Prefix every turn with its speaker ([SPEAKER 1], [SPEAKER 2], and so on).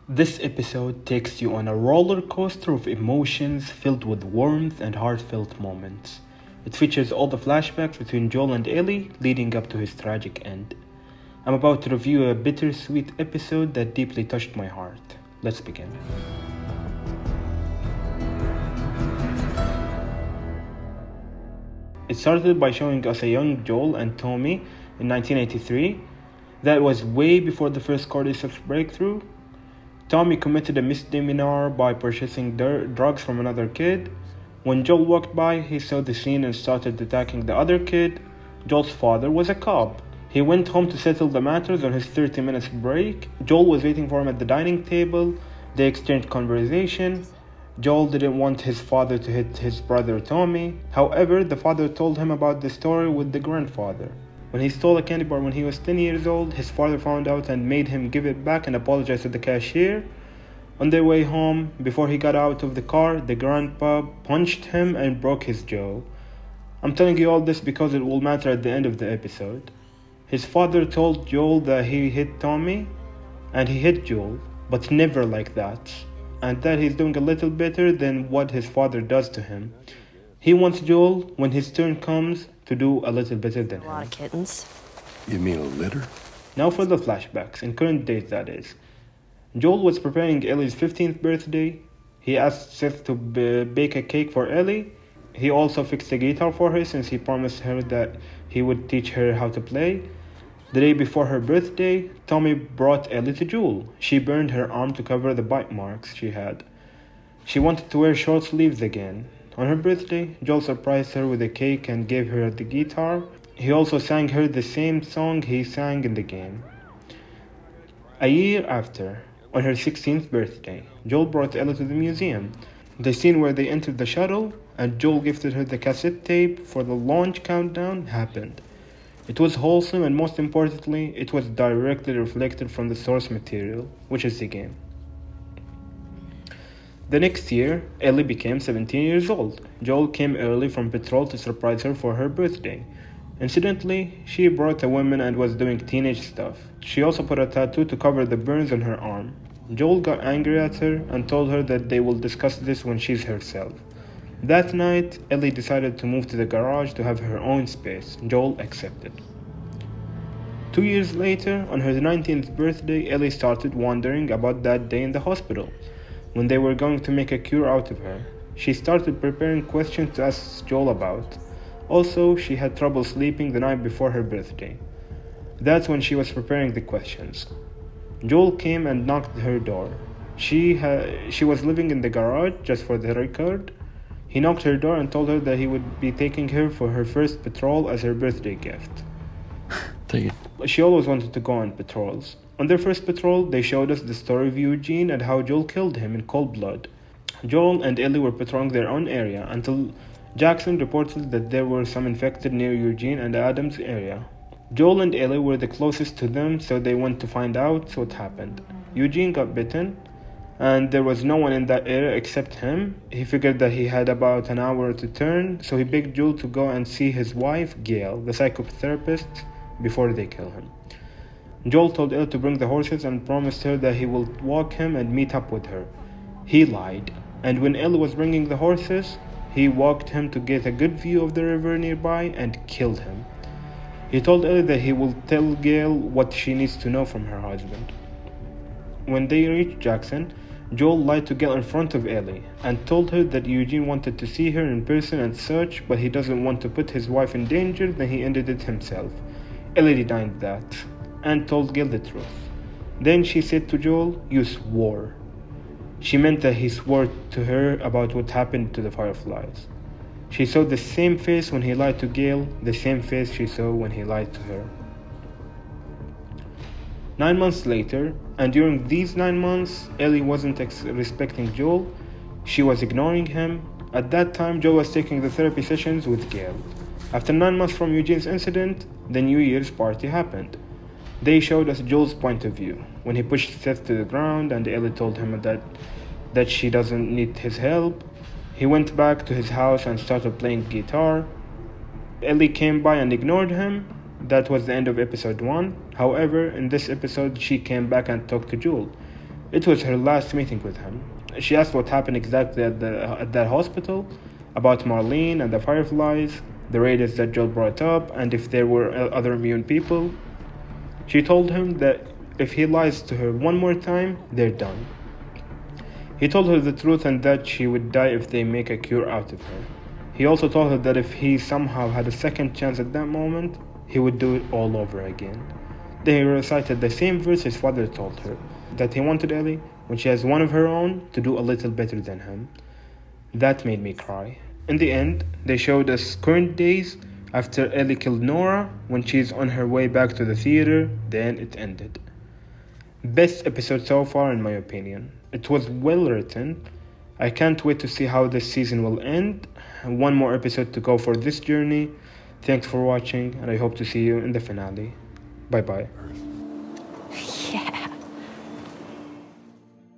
[SPEAKER 1] This episode takes you on a roller coaster of emotions filled with warmth and heartfelt moments. It features all the flashbacks between Joel and Ellie leading up to his tragic end. I'm about to review a bittersweet episode that deeply touched my heart. Let's begin. It started by showing us a young Joel and Tommy in 1983. That was way before the first cordyceps breakthrough. Tommy committed a misdemeanor by purchasing drugs from another kid. When Joel walked by, he saw the scene and started attacking the other kid. Joel's father was a cop. He went home to settle the matters on his 30 minutes break. Joel was waiting for him at the dining table. They exchanged conversation. Joel didn't want his father to hit his brother Tommy. However, the father told him about the story with the grandfather. When he stole a candy bar when he was 10 years old, his father found out and made him give it back and apologize to the cashier. On their way home, before he got out of the car, the grandpa punched him and broke his jaw. I'm telling you all this because it will matter at the end of the episode. His father told Joel that he hit Tommy, and he hit Joel, but never like that, and that he's doing a little better than what his father does to him. He wants Joel, when his turn comes, to do a little better than him.
[SPEAKER 2] A lot of kittens.
[SPEAKER 3] You mean a litter?
[SPEAKER 1] Now for the flashbacks, in current days that is. Joel was preparing Ellie's 15th birthday. He asked Seth to bake a cake for Ellie. He also fixed a guitar for her since he promised her that he would teach her how to play. The day before her birthday, Tommy brought Ellie to Joel. She burned her arm to cover the bite marks she had. She wanted to wear short sleeves again. On her birthday, Joel surprised her with a cake and gave her the guitar. He also sang her the same song he sang in the game. A year after, on her 16th birthday, Joel brought Ellie to the museum. The scene where they entered the shuttle and Joel gifted her the cassette tape for the launch countdown happened. It was wholesome and most importantly, it was directly reflected from the source material, which is the game. The next year, Ellie became 17 years old. Joel came early from patrol to surprise her for her birthday. Incidentally, she brought a woman and was doing teenage stuff. She also put a tattoo to cover the burns on her arm. Joel got angry at her and told her that they will discuss this when she's herself. That night, Ellie decided to move to the garage to have her own space. Joel accepted. 2 years later, on her 19th birthday, Ellie started wondering about that day in the hospital, when they were going to make a cure out of her. She started preparing questions to ask Joel about. Also, she had trouble sleeping the night before her birthday. That's when she was preparing the questions. Joel came and knocked at her door. She was living in the garage, just for the record. He knocked her door and told her that he would be taking her for her first patrol as her birthday gift.
[SPEAKER 3] Take it.
[SPEAKER 1] She always wanted to go on patrols. On their first patrol, they showed us the story of Eugene and how Joel killed him in cold blood. Joel and Ellie were patrolling their own area until Jackson reported that there were some infected near Eugene and Adams' area. Joel and Ellie were the closest to them, so they went to find out what happened. Eugene got bitten, and there was no one in that area except him. He figured that he had about an hour to turn, so he begged Joel to go and see his wife, Gail, the psychotherapist, before they kill him. Joel told Ellie to bring the horses and promised her that he will walk him and meet up with her. He lied, and when Ellie was bringing the horses, he walked him to get a good view of the river nearby and killed him. He told Ellie that he will tell Gail what she needs to know from her husband. When they reached Jackson, Joel lied to Gail in front of Ellie and told her that Eugene wanted to see her in person and such, but he doesn't want to put his wife in danger, then he ended it himself. Ellie denied that and told Gail the truth. Then she said to Joel, "You swore." She meant that he swore to her about what happened to the fireflies. She saw the same face when he lied to Gail, the same face she saw when he lied to her. 9 months later, and during these 9 months, Ellie wasn't respecting Joel. She was ignoring him. At that time, Joel was taking the therapy sessions with Gail. After 9 months from Eugene's incident, the New Year's party happened. They showed us Joel's point of view, when he pushed Seth to the ground and Ellie told him that she doesn't need his help. He went back to his house and started playing guitar. Ellie came by and ignored him. That was the end of episode 1. However, in this episode, she came back and talked to Joel. It was her last meeting with him. She asked what happened exactly at that hospital, about Marlene and the Fireflies, the raiders that Joel brought up, and if there were other immune people. She told him that if he lies to her one more time, they're done. He told her the truth and that she would die if they make a cure out of her. He also told her that if he somehow had a second chance at that moment, he would do it all over again. Then he recited the same verse his father told her, that he wanted Ellie, when she has one of her own, to do a little better than him. That made me cry. In the end, they showed us current days after Ellie killed Nora, when she's on her way back to the theater, then it ended. Best episode so far in my opinion. It was well written. I can't wait to see how this season will end. One more episode to go for this journey. Thanks for watching, and I hope to see you in the finale. Bye bye.